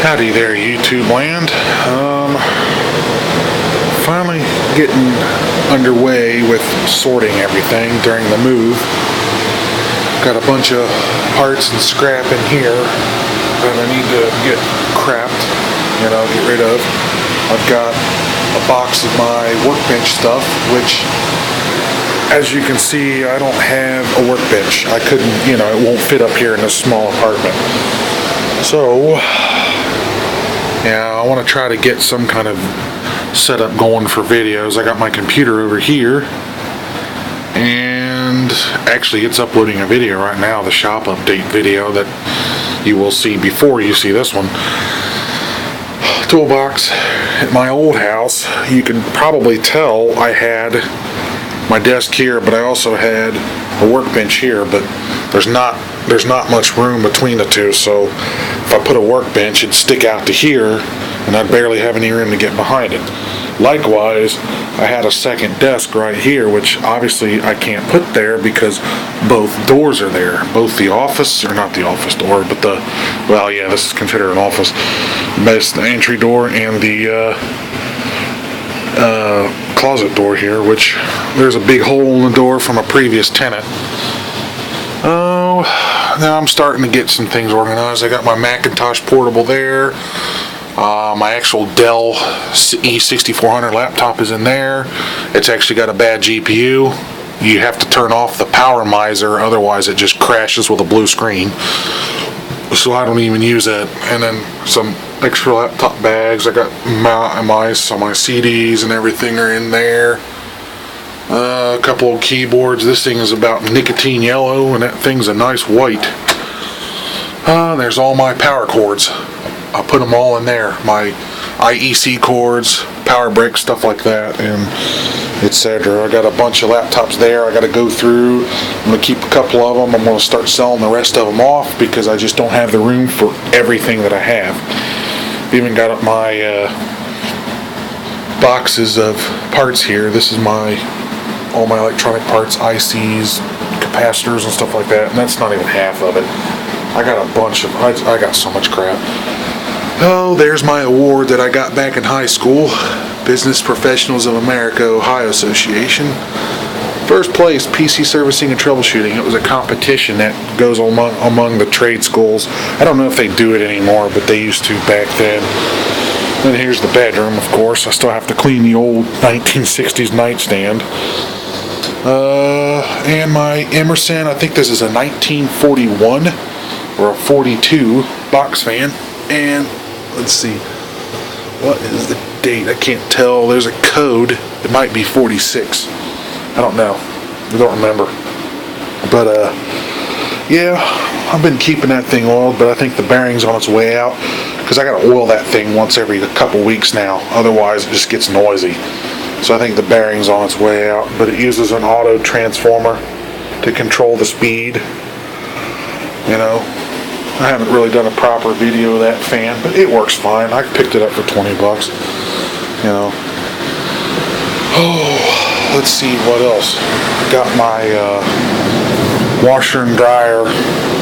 Howdy there, YouTube land. Finally getting underway with sorting everything during the move. Got a bunch of parts and scrap in here that I need to get crapped, get rid of. I've got a box of my workbench stuff, which, as you can see, I don't have a workbench. I couldn't, it won't fit up here in this small apartment. So, yeah, I want to try to get some kind of setup going for videos. I got my computer over here, and actually it's uploading a video right now, the shop update video that you will see before you see this one. Toolbox at my old house, you can probably tell I had my desk here, but I also had a workbench here, but there's not much room between the two, so if I put a workbench, it'd stick out to here, and I'd barely have any room to get behind it. Likewise, I had a second desk right here, which obviously I can't put there because both doors are there. Both the office, or not the office door, but this is considered an office. That's the entry door and the closet door here, which there's a big hole in the door from a previous tenant. Oh, now I'm starting to get some things organized. I got my Macintosh portable there. My actual Dell E6400 laptop is in there. It's actually got a bad GPU. You have to turn off the power miser, otherwise it just crashes with a blue screen. So I don't even use that. And then some extra laptop bags. I got my CDs and everything are in there. A couple of keyboards. This thing is about nicotine yellow, and that thing's a nice white. There's all my power cords. I put them all in there. My IEC cords, power brick, stuff like that, and etc. I got a bunch of laptops there I got to go through. I'm going to keep a couple of them. I'm going to start selling the rest of them off because I just don't have the room for everything that I have. Even got up my boxes of parts here. This is all my electronic parts, ICs, capacitors, and stuff like that, and that's not even half of it. I got a bunch of, I got so much crap. Oh, there's my award that I got back in high school. Business Professionals of America, Ohio Association. First place, PC servicing and troubleshooting. It was a competition that goes among the trade schools. I don't know if they do it anymore, but they used to back then. Then here's the bedroom, of course. I still have to clean the old 1960s nightstand. And my Emerson, I think this is a 1941 or a 42 box fan. And let's see, what is the date? I can't tell. There's a code. It might be 46. I don't know. I don't remember. But yeah, I've been keeping that thing oiled, but I think the bearing's on its way out because I got to oil that thing once every couple weeks now. Otherwise, it just gets noisy. So I think the bearing's on its way out, but it uses an auto transformer to control the speed. I haven't really done a proper video of that fan, but it works fine. I picked it up for $20. Oh, let's see what else. Got my washer and dryer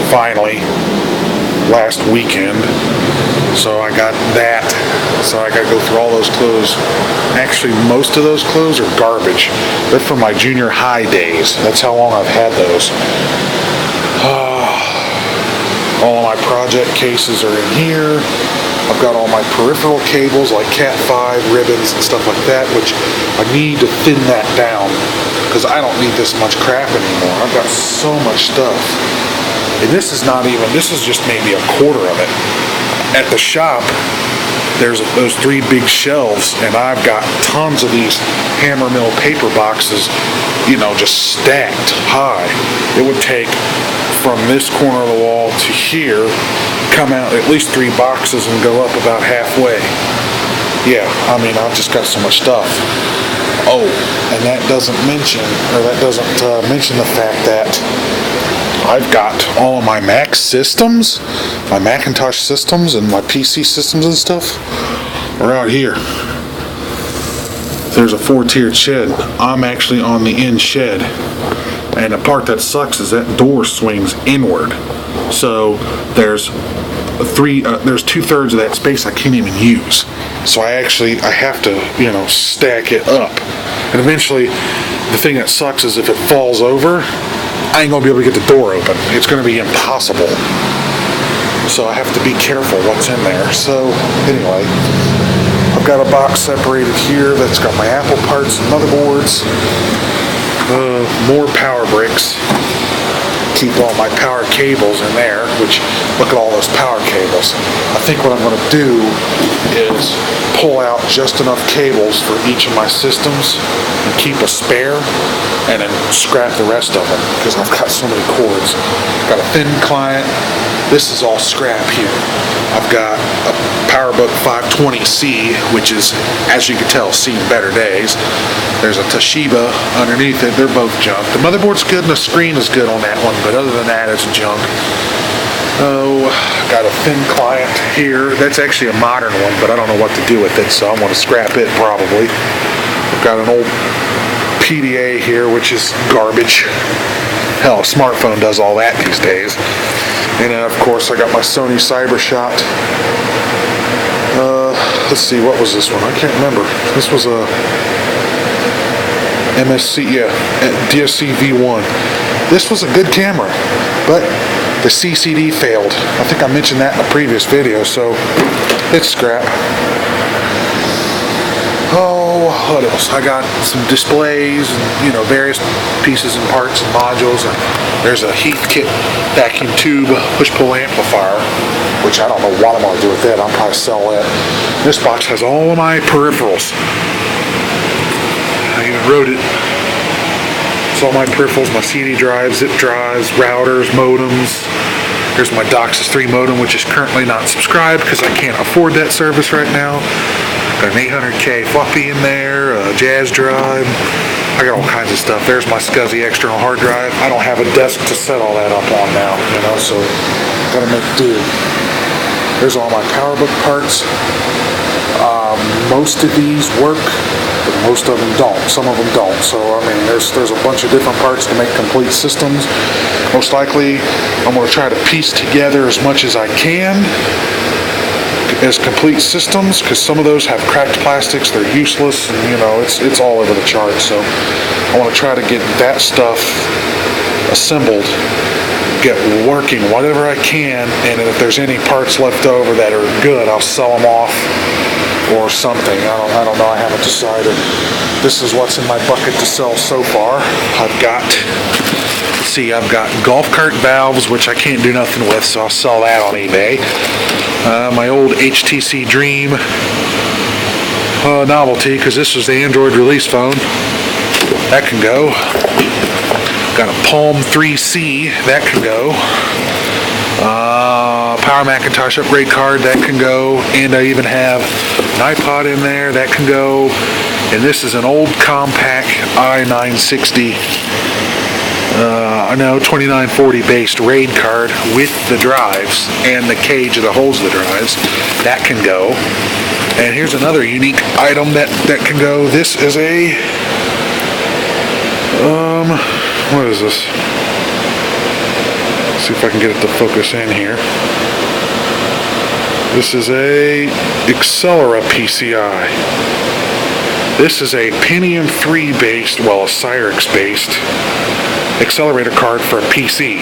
finally last weekend. So I got that. So I got to go through all those clothes. Actually, most of those clothes are garbage. They're from my junior high days. That's how long I've had those. All of my project cases are in here. I've got all my peripheral cables like Cat 5 ribbons and stuff like that, which I need to thin that down because I don't need this much crap anymore. I've got so much stuff. And this is just maybe a quarter of it. At the shop, there's those 3 big shelves, and I've got tons of these hammer mill paper boxes, just stacked high. It would take from this corner of the wall to here, come out at least 3 boxes and go up about halfway. Yeah, I've just got so much stuff. Oh, and that doesn't mention the fact that I've got all of my Mac systems, my Macintosh systems, and my PC systems and stuff are out here. There's a 4-tiered shed. I'm actually on the end shed. And the part that sucks is that door swings inward. So there's there's 2/3 of that space I can't even use. So I have to, stack it up. And eventually, the thing that sucks is if it falls over, I ain't gonna be able to get the door open. It's gonna be impossible. So I have to be careful what's in there. So anyway, I've got a box separated here that's got my Apple parts and motherboards, more power bricks. Keep all my power cables in there, which, look at all those power cables. I think what I'm going to do is pull out just enough cables for each of my systems and keep a spare, and then scrap the rest of them, because I've got so many cords. Got a thin client. This is all scrap here. I've got a PowerBook 520C, which is, as you can tell, seen better days. There's a Toshiba underneath it. They're both junk. The motherboard's good and the screen is good on that one, but other than that, it's junk. Oh, got a thin client here. That's actually a modern one, but I don't know what to do with it, so I'm going to scrap it probably. I've got an old PDA here, which is garbage. Hell, a smartphone does all that these days. And then, of course, I got my Sony CyberShot. Let's see, what was this one? I can't remember. This was a MSC, DSC V1. This was a good camera, but the CCD failed. I think I mentioned that in a previous video, so it's scrap. Oh, what else? I got some displays and, various pieces and parts and modules. And there's a Heathkit vacuum tube push-pull amplifier, which I don't know what I'm going to do with that. I'll probably sell that. This box has all of my peripherals. I even wrote it. It's all my peripherals, my CD drives, zip drives, routers, modems. Here's my DOCSIS 3 modem, which is currently not subscribed because I can't afford that service right now. Got an 800K floppy in there, a Jazz drive. I got all kinds of stuff. There's my SCSI external hard drive. I don't have a desk to set all that up on now, so gotta make do. There's all my PowerBook parts. Most of these work, but most of them don't. Some of them don't. So, there's a bunch of different parts to make complete systems. Most likely, I'm going to try to piece together as much as I can as complete systems, because some of those have cracked plastics, they're useless, and it's all over the chart. So I want to try to get that stuff assembled, get working whatever I can, and if there's any parts left over that are good, I'll sell them off or something. I don't know, I haven't decided. This is what's in my bucket to sell so far. I've got golf cart valves, which I can't do nothing with, so I'll sell that on eBay. My old HTC Dream novelty, because this was the Android release phone. That can go. Got a Palm 3C. That can go. Power Macintosh upgrade card. That can go. And I even have an iPod in there. That can go. And this is an old Compaq i960. 2940 based RAID card with the drives and the cage that holds the drives. That can go. And here's another unique item that can go. This is a what is this? Let's see if I can get it to focus in here. This is a Accelera PCI. This is a Pentium 3 based, a Cyrix based accelerator card for a PC.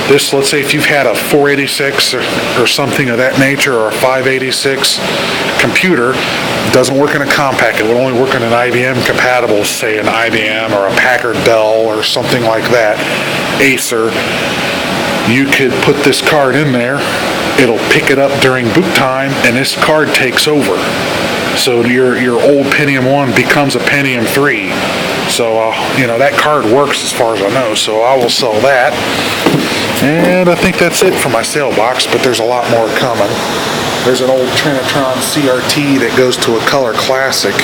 This, let's say if you've had a 486 or something of that nature, or a 586 computer, doesn't work in a Compaq. It would only work in an IBM compatible, say an IBM or a Packard Bell or something like that, Acer. You could put this card in there, it'll pick it up during boot time, and this card takes over. So your old Pentium 1 becomes a Pentium 3. So, that card works as far as I know, so I will sell that. And I think that's it for my sale box, but there's a lot more coming. There's an old Trinitron CRT that goes to a Color Classic.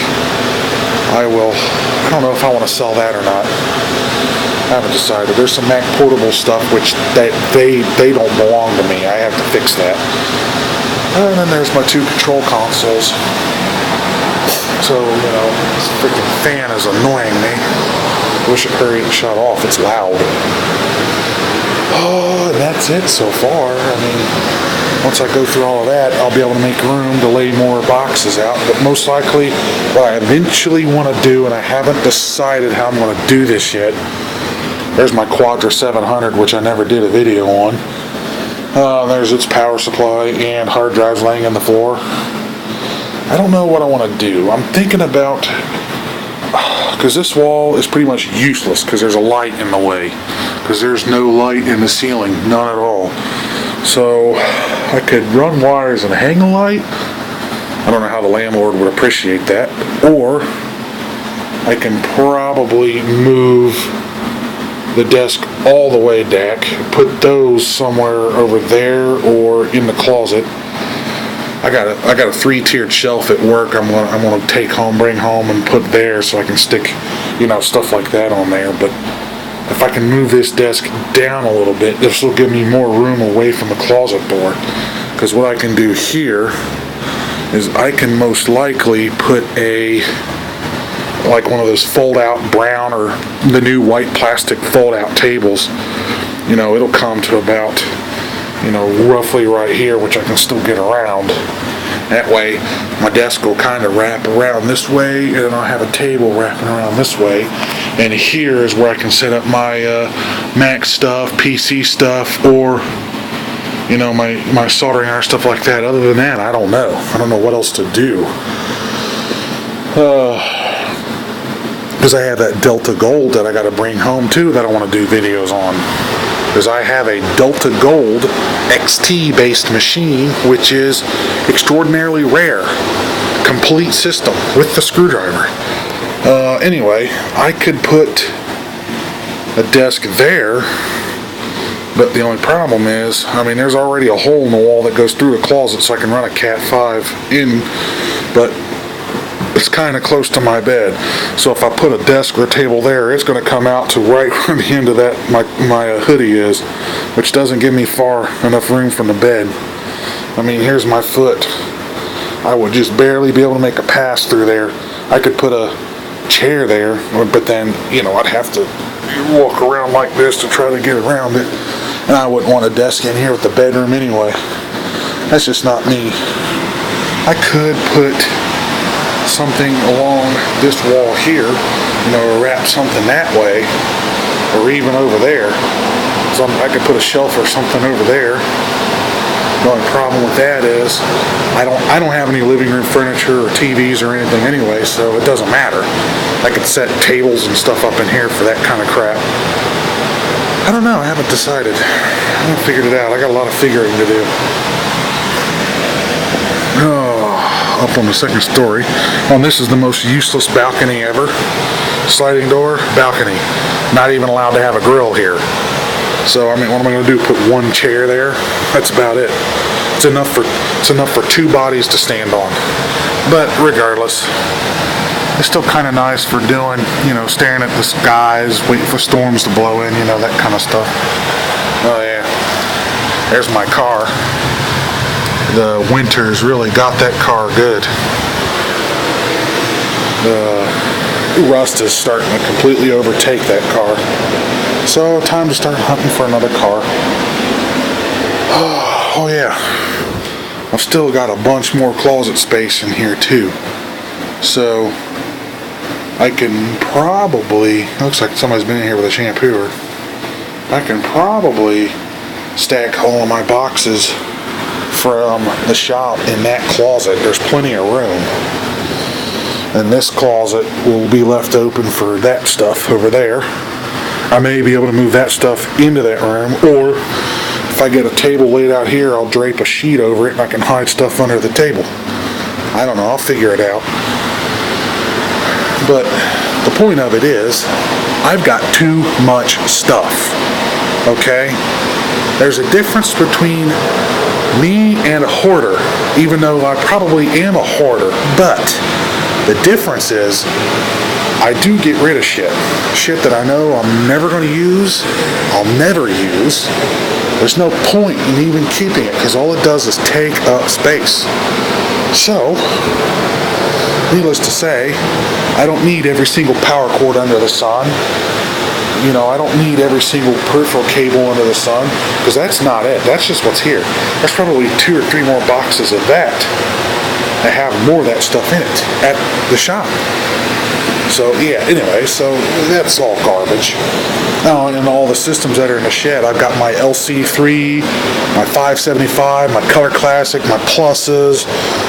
I don't know if I want to sell that or not. I haven't decided. There's some Mac Portable stuff, which they don't belong to me. I have to fix that. And then there's my 2 control consoles. So, this freaking fan is annoying me. Wish it hurried and shut off. It's loud. Oh, and that's it so far. I mean, once I go through all of that, I'll be able to make room to lay more boxes out. But most likely, what I eventually want to do, and I haven't decided how I'm going to do this yet. There's my Quadra 700, which I never did a video on. There's its power supply and hard drives laying on the floor. I don't know what I want to do. I'm thinking about, because this wall is pretty much useless because there's a light in the way. Because there's no light in the ceiling, none at all. So I could run wires and hang a light. I don't know how the landlord would appreciate that. Or I can probably move the desk all the way back, put those somewhere over there or in the closet. I got a 3-tiered shelf at work I'm gonna take home, bring home, and put there so I can stick, stuff like that on there. But if I can move this desk down a little bit, this will give me more room away from the closet door. Because what I can do here is I can most likely put like one of those fold-out brown or the new white plastic fold-out tables. It'll come to about, roughly right here, which I can still get around. That way, my desk will kind of wrap around this way, and then I'll have a table wrapping around this way. And here is where I can set up my Mac stuff, PC stuff, or, my soldering iron, stuff like that. Other than that, I don't know. I don't know what else to do. Because I have that Delta Gold that I got to bring home too that I want to do videos on. Because I have a Delta Gold XT based machine, which is extraordinarily rare. Complete system with the screwdriver. Anyway, I could put a desk there, but the only problem is, there's already a hole in the wall that goes through the closet so I can run a Cat 5 in, but it's kind of close to my bed. So if I put a desk or a table there, it's going to come out to right where the end of that my hoodie is, which doesn't give me far enough room from the bed. Here's my foot. I would just barely be able to make a pass through there. I could put a chair there, but then, I'd have to walk around like this to try to get around it. And I wouldn't want a desk in here with the bedroom anyway. That's just not me. I could put something along this wall here, or wrap something that way, or even over there. So I could put a shelf or something over there. The only problem with that is I don't have any living room furniture or TVs or anything anyway, so it doesn't matter. I could set tables and stuff up in here for that kind of crap. I don't know. I haven't decided. I haven't figured it out. I got a lot of figuring to do. Up on the second story. And this is the most useless balcony ever. Sliding door, balcony. Not even allowed to have a grill here. So, what am I going to do? Put one chair there? That's about it. It's enough for 2 bodies to stand on. But regardless, it's still kind of nice for doing, staring at the skies, waiting for storms to blow in, that kind of stuff. Oh yeah. There's my car. The winters really got that car good. The rust is starting to completely overtake that car. So time to start hunting for another car. Oh yeah. I've still got a bunch more closet space in here too. So I can probably, looks like somebody's been in here with a shampooer. I can probably stack all of my boxes from the shop in that closet. There's plenty of room. And this closet will be left open for that stuff over there. I may be able to move that stuff into that room, or if I get a table laid out here, I'll drape a sheet over it and I can hide stuff under the table. I don't know, I'll figure it out. But the point of it is, I've got too much stuff, okay? There's a difference between me and a hoarder, even though I probably am a hoarder, but the difference is I do get rid of shit that I know I'm never going to use, I'll never use. There's no point in even keeping it because all it does is take up space. So, needless to say, I don't need every single power cord under the sun. I don't need every single peripheral cable under the sun, because that's not it. That's just what's here. There's probably 2 or 3 more boxes of that have more of that stuff in it at the shop. So yeah, anyway, so that's all garbage. Oh, and all the systems that are in the shed, I've got my LC3, my 575, my Color Classic, my Pluses,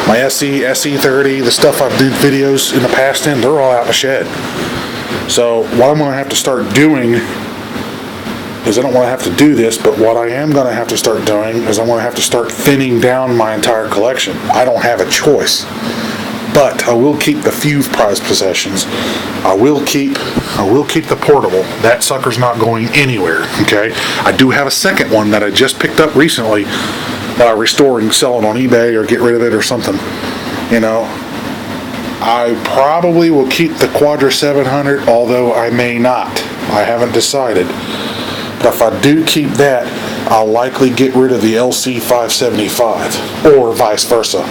my SE, SE30, the stuff I've did videos in the past in, they're all out in the shed. So what I'm going to have to start doing is, I don't want to have to do this, but what I am going to have to start doing is I'm going to have to start thinning down my entire collection. I don't have a choice. But I will keep the few prized possessions. I will keep the portable. That sucker's not going anywhere, okay? I do have a second one that I just picked up recently that I restore and sell it on eBay or get rid of it or something. I probably will keep the Quadra 700, although I may not. I haven't decided. But if I do keep that, I'll likely get rid of the LC 575, or vice versa,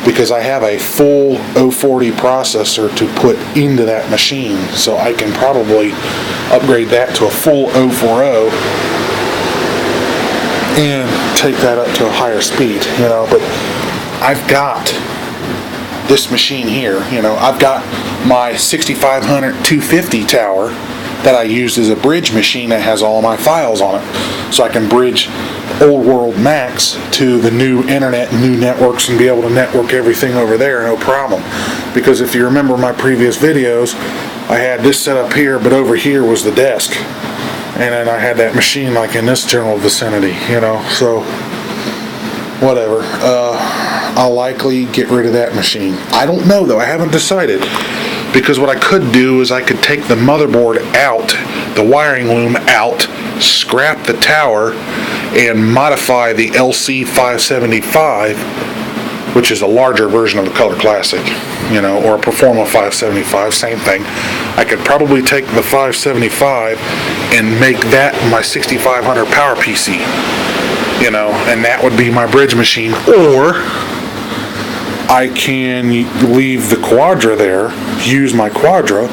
because I have a full 040 processor to put into that machine, so I can probably upgrade that to a full 040 and take that up to a higher speed, but I've got this machine here, I've got my 6500 250 tower that I used as a bridge machine that has all my files on it, so I can bridge old world Macs to the new internet and new networks and be able to network everything over there, no problem. Because if you remember my previous videos, I had this set up here, but over here was the desk, and then I had that machine like in this general vicinity, so whatever. I'll likely get rid of that machine. I don't know though, I haven't decided. Because what I could do is I could take the motherboard out, the wiring loom out, scrap the tower, and modify the LC 575, which is a larger version of the Color Classic, or a Performa 575, same thing. I could probably take the 575 and make that my 6500 power PC, and that would be my bridge machine. Or I can leave the Quadra there, use my Quadra,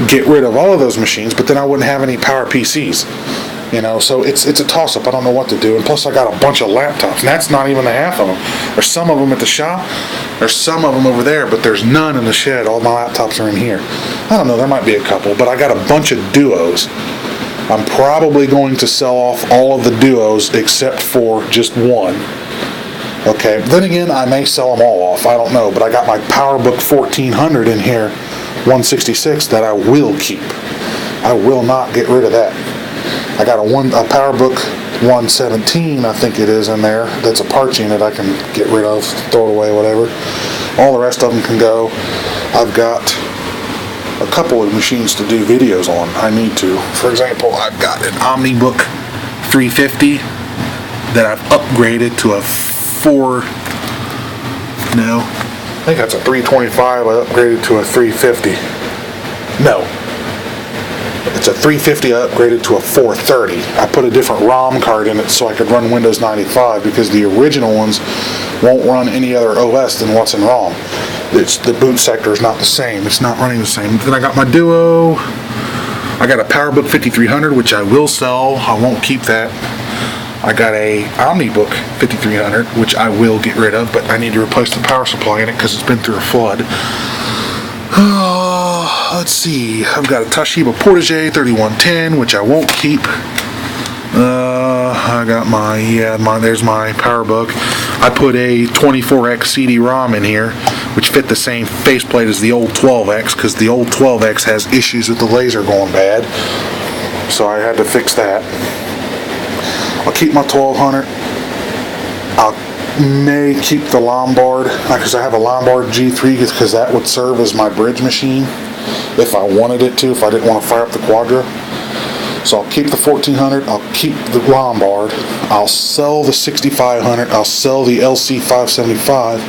get rid of all of those machines, but then I wouldn't have any power PCs. So it's a toss-up. I don't know what to do. And plus I got a bunch of laptops, and that's not even the half of them. There's some of them at the shop, there's some of them over there, but there's none in the shed. All my laptops are in here. I don't know, there might be a couple, but I got a bunch of Duos. I'm probably going to sell off all of the Duos except for just one. Okay, then again, I may sell them all off, I don't know, but I got my PowerBook 1400 in here, 166, that I will keep. I will not get rid of that. I got a PowerBook 117, I think it is, in there, that's a parts unit I can get rid of, throw it away, whatever. All the rest of them can go. I've got a couple of machines to do videos on. I need to. For example, I've got an OmniBook 350 that I've upgraded to a I think that's a 325. I upgraded to a 350. No, it's a 350. I upgraded to a 430. I put a different ROM card in it so I could run Windows 95, because the original ones won't run any other OS than what's in ROM. The boot sector is not the same. It's not running the same. Then I got my Duo. I got a PowerBook 5300, which I will sell. I won't keep that. I got a OmniBook 5300, which I will get rid of, but I need to replace the power supply in it because it's been through a flood. Let's see. I've got a Toshiba Portage 3110, which I won't keep. I got there's my PowerBook. I put a 24x CD-ROM in here, which fit the same faceplate as the old 12x, because the old 12x has issues with the laser going bad. So I had to fix that. I'll keep my 1200. I may keep the Lombard, because I have a Lombard G3, because that would serve as my bridge machine if I wanted it to, if I didn't want to fire up the Quadra. So I'll keep the 1400, I'll keep the Lombard, I'll sell the 6500, I'll sell the LC 575,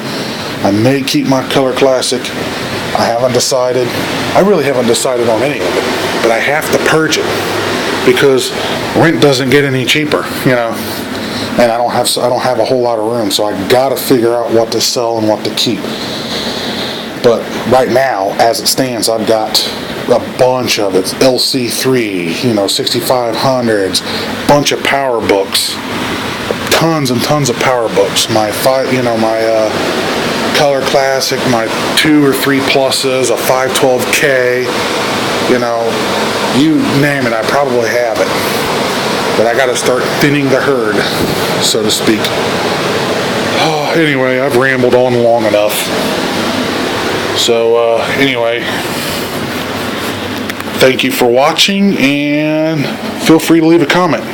I may keep my Color Classic. I haven't decided. I really haven't decided on any of it, but I have to purge it, because rent doesn't get any cheaper, and I don't have a whole lot of room, so I gotta figure out what to sell and what to keep. But right now, as it stands, I've got a bunch of it. LC3, 6500s, bunch of power books, tons and tons of power books. My Color Classic, my 2 or 3 pluses, a 512K, you name it, I probably have it. But I got to start thinning the herd, so to speak. Anyway, I've rambled on long enough. So, anyway, thank you for watching, and feel free to leave a comment.